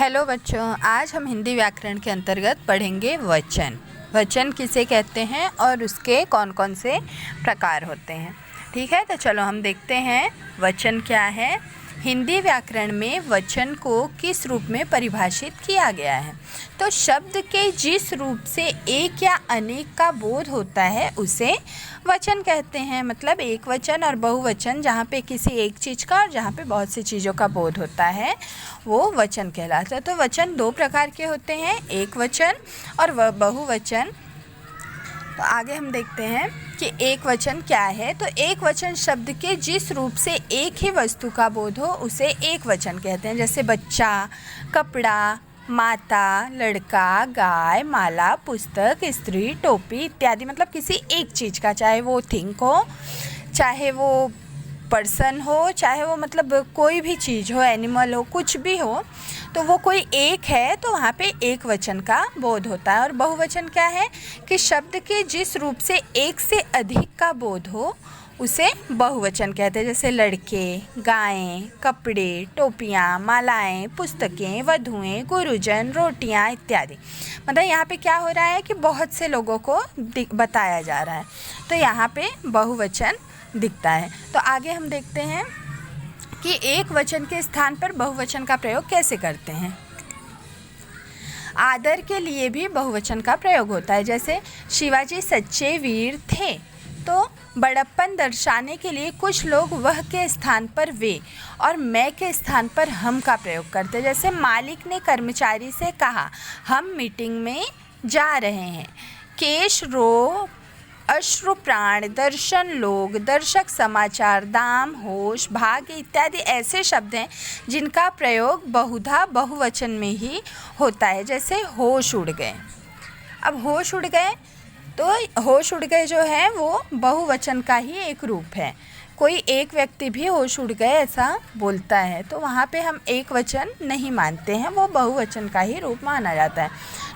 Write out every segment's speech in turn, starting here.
Hello बच्चों, आज हम हिंदी व्याकरण के अंतर्गत पढ़ेंगे वचन। वचन किसे कहते हैं और उसके कौन कौन से प्रकार होते हैं। ठीक है, तो चलो हम देखते हैं वचन क्या है। हिंदी व्याकरण में वचन को किस रूप में परिभाषित किया गया है। तो शब्द के जिस रूप से एक या अनेक का बोध होता है उसे वचन कहते हैं। मतलब एक वचन और बहुवचन, जहाँ पे किसी एक चीज़ का और जहाँ पे बहुत सी चीज़ों का बोध होता है वो वचन कहलाता है। तो वचन दो प्रकार के होते हैं, एक वचन और बहुवचन। तो आगे हम देखते हैं कि एक वचन क्या है। तो एक वचन शब्द के जिस रूप से एक ही वस्तु का बोध हो उसे एक वचन कहते हैं। जैसे बच्चा, कपड़ा, माता, लड़का, गाय, माला, पुस्तक, स्त्री, टोपी इत्यादि। मतलब किसी एक चीज़ का, चाहे वो थिंग हो, चाहे वो पर्सन हो, चाहे वो मतलब कोई भी चीज़ हो, एनिमल हो, कुछ भी हो, तो वो कोई एक है तो वहाँ पे एक वचन का बोध होता है। और बहुवचन क्या है कि शब्द के जिस रूप से एक से अधिक का बोध हो उसे बहुवचन कहते हैं। जैसे लड़के, गायें, कपड़े, टोपियाँ, मालाएं, पुस्तकें, वधुएं, गुरुजन, रोटियाँ इत्यादि। मतलब यहाँ पे क्या हो रहा है कि बहुत से लोगों को बताया जा रहा है, तो यहाँ पे बहुवचन दिखता है। तो आगे हम देखते हैं कि एक वचन के स्थान पर बहुवचन का प्रयोग कैसे करते हैं। आदर के लिए भी बहुवचन का प्रयोग होता है। जैसे शिवाजी सच्चे वीर थे, तो बड़प्पन दर्शाने के लिए कुछ लोग वह के स्थान पर वे और मैं के स्थान पर हम का प्रयोग करते हैं। जैसे मालिक ने कर्मचारी से कहा, हम मीटिंग में जा रहे हैं। केश, रो, अश्रु, प्राण, दर्शन, लोग, दर्शक, समाचार, दाम, होश, भाग्य इत्यादि ऐसे शब्द हैं जिनका प्रयोग बहुधा बहुवचन में ही होता है। जैसे होश उड़ गए। अब होश उड़ गए, तो होश उड़ गए जो है वो बहुवचन का ही एक रूप है। कोई एक व्यक्ति भी होश उड़ गए ऐसा बोलता है तो वहाँ पे हम एक वचन नहीं मानते हैं, वो बहुवचन का ही रूप माना जाता है।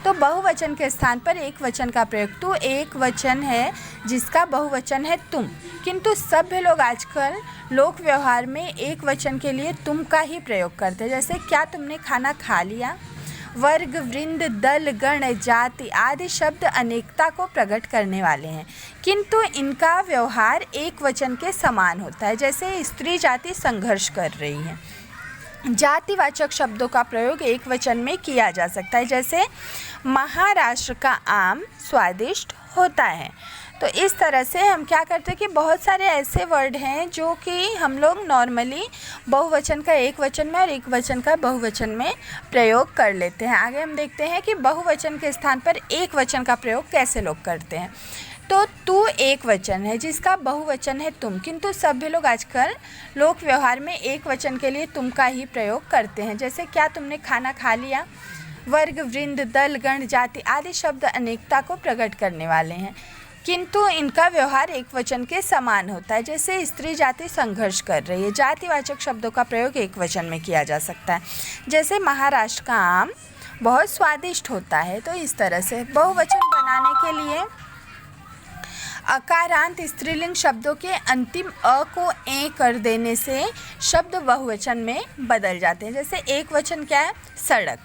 तो बहुवचन के स्थान पर एक वचन का प्रयोग, तो एक वचन है जिसका बहुवचन है तुम। किंतु सभ्य लोग आजकल लोक व्यवहार में एक वचन के लिए तुम का ही प्रयोग करते हैं। जैसे क्या तुमने खाना खा लिया। वर्ग, वृंद, दल, गण, जाति आदि शब्द अनेकता को प्रकट करने वाले हैं, किंतु इनका व्यवहार एक वचन के समान होता है। जैसे स्त्री जाति संघर्ष कर रही है। जातिवाचक शब्दों का प्रयोग एक वचन में किया जा सकता है। जैसे महाराष्ट्र का आम स्वादिष्ट होता है। तो इस तरह से हम क्या करते हैं कि बहुत सारे ऐसे वर्ड हैं जो कि हम लोग नॉर्मली बहुवचन का एक वचन में और एक वचन का बहुवचन में प्रयोग कर लेते हैं। आगे हम देखते हैं कि बहुवचन के स्थान पर एक वचन का प्रयोग कैसे लोग करते हैं। तो तू एक वचन है जिसका बहुवचन है तुम, किंतु सभ्य लोग आजकल लोक व्यवहार में एक वचन के लिए तुम का ही प्रयोग करते हैं। जैसे क्या तुमने खाना खा लिया। वर्ग, वृंद, दल, गण, जाति आदि शब्द अनेकता को प्रकट करने वाले हैं, किंतु इनका व्यवहार एक वचन के समान होता है। जैसे स्त्री जाति संघर्ष कर रही है। जातिवाचक शब्दों का प्रयोग एक वचन में किया जा सकता है। जैसे महाराष्ट्र का आम बहुत स्वादिष्ट होता है। तो इस तरह से बहुवचन बनाने के लिए अकारांत स्त्रीलिंग शब्दों के अंतिम अ को ए कर देने से शब्द बहुवचन में बदल जाते हैं। जैसे एक वचन क्या है, सड़क,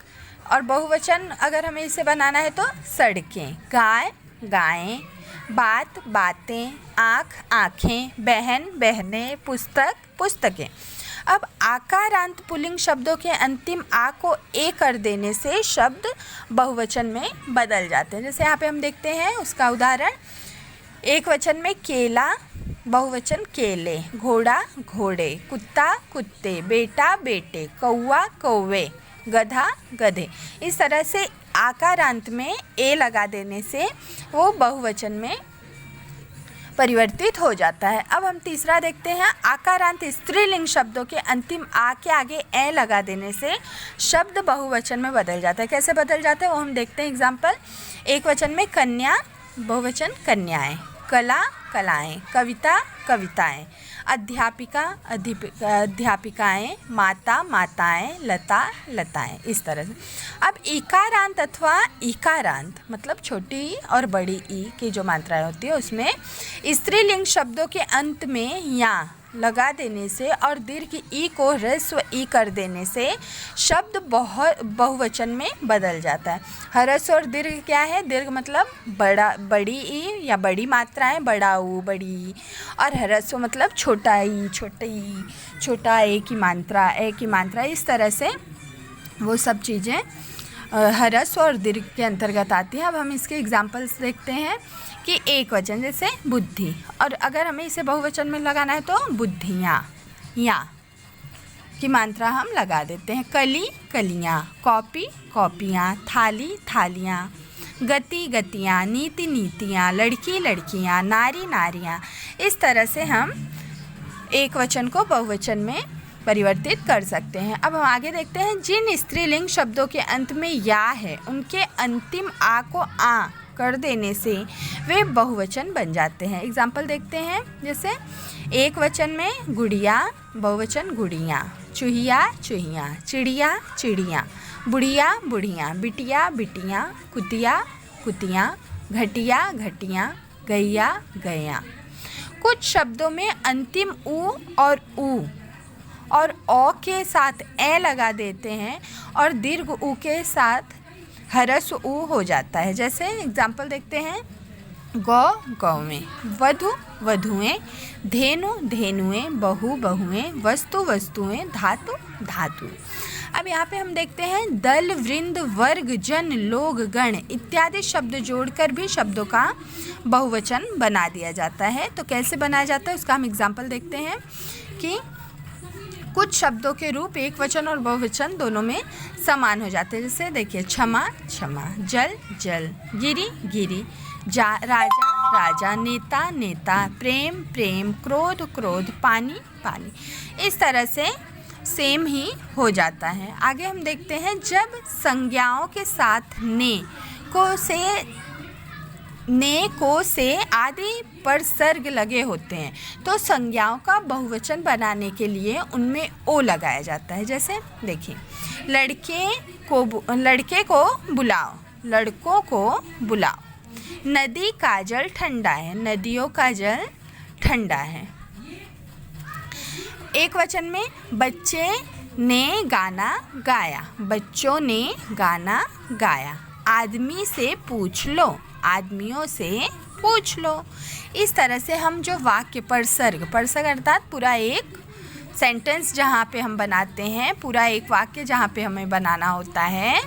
और बहुवचन अगर हमें इसे बनाना है तो सड़कें, गाय, गायें, बात, बातें, आँख, आँखें, बहन, बहनें, पुस्तक, पुस्तकें। अब आकारांत पुल्लिंग शब्दों के अंतिम आ को ए कर देने से शब्द बहुवचन में बदल जाते हैं। जैसे यहाँ पे हम देखते हैं उसका उदाहरण, एक वचन में केला, बहुवचन केले, घोड़ा, घोड़े, कुत्ता, कुत्ते, बेटा, बेटे, कौवा, कौवे, गधा, गधे। इस तरह से आकारांत में ए लगा देने से वो बहुवचन में परिवर्तित हो जाता है। अब हम तीसरा देखते हैं, आकारांत स्त्रीलिंग शब्दों के अंतिम आ के आगे ए लगा देने से शब्द बहुवचन में बदल जाता है। कैसे बदल जाता है वो हम देखते हैं। एग्जाम्पल, एक वचन में कन्या, बहुवचन कन्याएं, कला, कलाएं, कविता, कविताएं, अध्यापिका, अध्यापिकाएं, माता, माताएं, लता, लताएं। इस तरह से। अब इकारांत अथवा इकारांत मतलब छोटी और बड़ी ई की जो मात्राएं होती है उसमें स्त्रीलिंग शब्दों के अंत में या लगा देने से और दीर्घ ई को ह्रस्व ई कर देने से शब्द बहुवचन में बदल जाता है। ह्रस्व और दीर्घ क्या है? दीर्घ मतलब बड़ी ई या बड़ी मात्राएं, बड़ा ऊ, बड़ी ई, और ह्रस्व मतलब छोटा ई, छोटी, छोटा ए की मात्रा, इस तरह से वो सब चीज़ें ह्रस्व और दीर्घ के अंतर्गत आती हैं। अब हम इसके एग्जाम्पल्स देखते हैं कि एक वचन जैसे बुद्धि, और अगर हमें इसे बहुवचन में लगाना है तो बुद्धियाँ, या की मात्रा हम लगा देते हैं। कली कलियाँ, कॉपी कॉपियाँ, थाली थालियाँ, गति गतियाँ, नीति नीतियाँ, लड़की लड़कियाँ, नारी नारियाँ। इस तरह से हम एक वचन को बहुवचन में परिवर्तित कर सकते हैं। अब हम आगे देखते हैं, जिन स्त्रीलिंग शब्दों के अंत में या है उनके अंतिम आ को आ कर देने से वे बहुवचन बन जाते हैं। एग्जाम्पल देखते हैं, जैसे एक वचन में गुड़िया, बहुवचन गुड़ियाँ, चूहिया चूहियाँ, चिड़िया चिड़ियाँ, बुढ़िया बुढ़ियाँ, बिटिया बिटियाँ, कुतिया कुतियाँ, घटिया घटियाँ, गैया गैया। कुछ शब्दों में अंतिम ऊ और औ के साथ ए लगा देते हैं और दीर्घ ऊ के साथ ह्रस्व ऊ हो जाता है। जैसे एग्जाम्पल देखते हैं, गौ गौएं, वधु वधुएं, धेनु धेनुएं, बहु बहुएं, वस्तु वस्तुएं, धातु धातु। अब यहाँ पे हम देखते हैं, दल वृंद वर्ग जन लोग गण इत्यादि शब्द जोड़कर भी शब्दों का बहुवचन बना दिया जाता है। तो कैसे बनाया जाता है उसका हम एग्जाम्पल देखते हैं कि कुछ शब्दों के रूप एक वचन और बहुवचन दोनों में समान हो जाते हैं। जैसे देखिए, क्षमा क्षमा, जल जल, गिरी गिरी, राजा राजा, नेता नेता, प्रेम प्रेम, क्रोध क्रोध, पानी पानी। इस तरह से सेम ही हो जाता है। आगे हम देखते हैं, जब संज्ञाओं के साथ ने को से आदि पर सर्ग लगे होते हैं तो संज्ञाओं का बहुवचन बनाने के लिए उनमें ओ लगाया जाता है। जैसे देखिए, लड़के को बुलाओ, लड़कों को बुलाओ, नदी का जल ठंडा है, नदियों का जल ठंडा है। एक वचन में, बच्चे ने गाना गाया, बच्चों ने गाना गाया, आदमी से पूछ लो, आदमियों से पूछ लो। इस तरह से हम जो वाक्य परसर्ग अर्थात पूरा एक सेंटेंस जहाँ पे हम बनाते हैं, पूरा एक वाक्य जहाँ पे हमें बनाना होता है,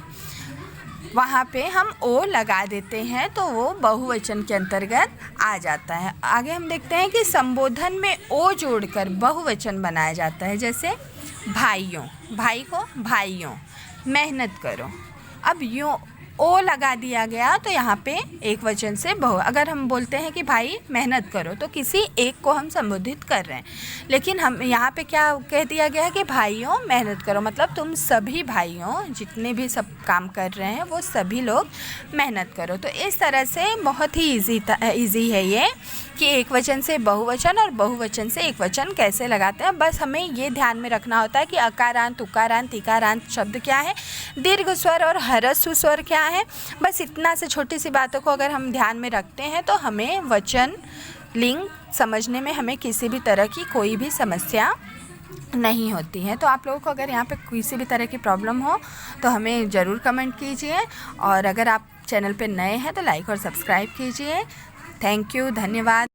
वहाँ पे हम ओ लगा देते हैं तो वो बहुवचन के अंतर्गत आ जाता है। आगे हम देखते हैं कि संबोधन में ओ जोड़कर बहुवचन बनाया जाता है। जैसे भाइयों, भाई को भाइयों, मेहनत करो। अब यूँ ओ लगा दिया गया तो यहाँ पे एक वचन से अगर हम बोलते हैं कि भाई मेहनत करो तो किसी एक को हम संबोधित कर रहे हैं, लेकिन हम यहाँ पे क्या कह दिया गया है कि भाइयों मेहनत करो, मतलब तुम सभी भाइयों जितने भी सब काम कर रहे हैं वो सभी लोग मेहनत करो। तो इस तरह से बहुत ही ईजी है ये कि एक वचन से बहुवचन और बहुवचन से एक वचन कैसे लगाते हैं। बस हमें ये ध्यान में रखना होता है कि अकारांत उकारांत इकारांत शब्द क्या है, दीर्घ स्वर और ह्रस्व स्वर क्या है। बस इतना से छोटी सी बातों को अगर हम ध्यान में रखते हैं तो हमें वचन लिंग समझने में हमें किसी भी तरह की कोई भी समस्या नहीं होती है। तो आप लोगों को अगर यहाँ पे किसी भी तरह की प्रॉब्लम हो तो हमें ज़रूर कमेंट कीजिए, और अगर आप चैनल पे नए हैं तो लाइक और सब्सक्राइब कीजिए। थैंक यू, धन्यवाद।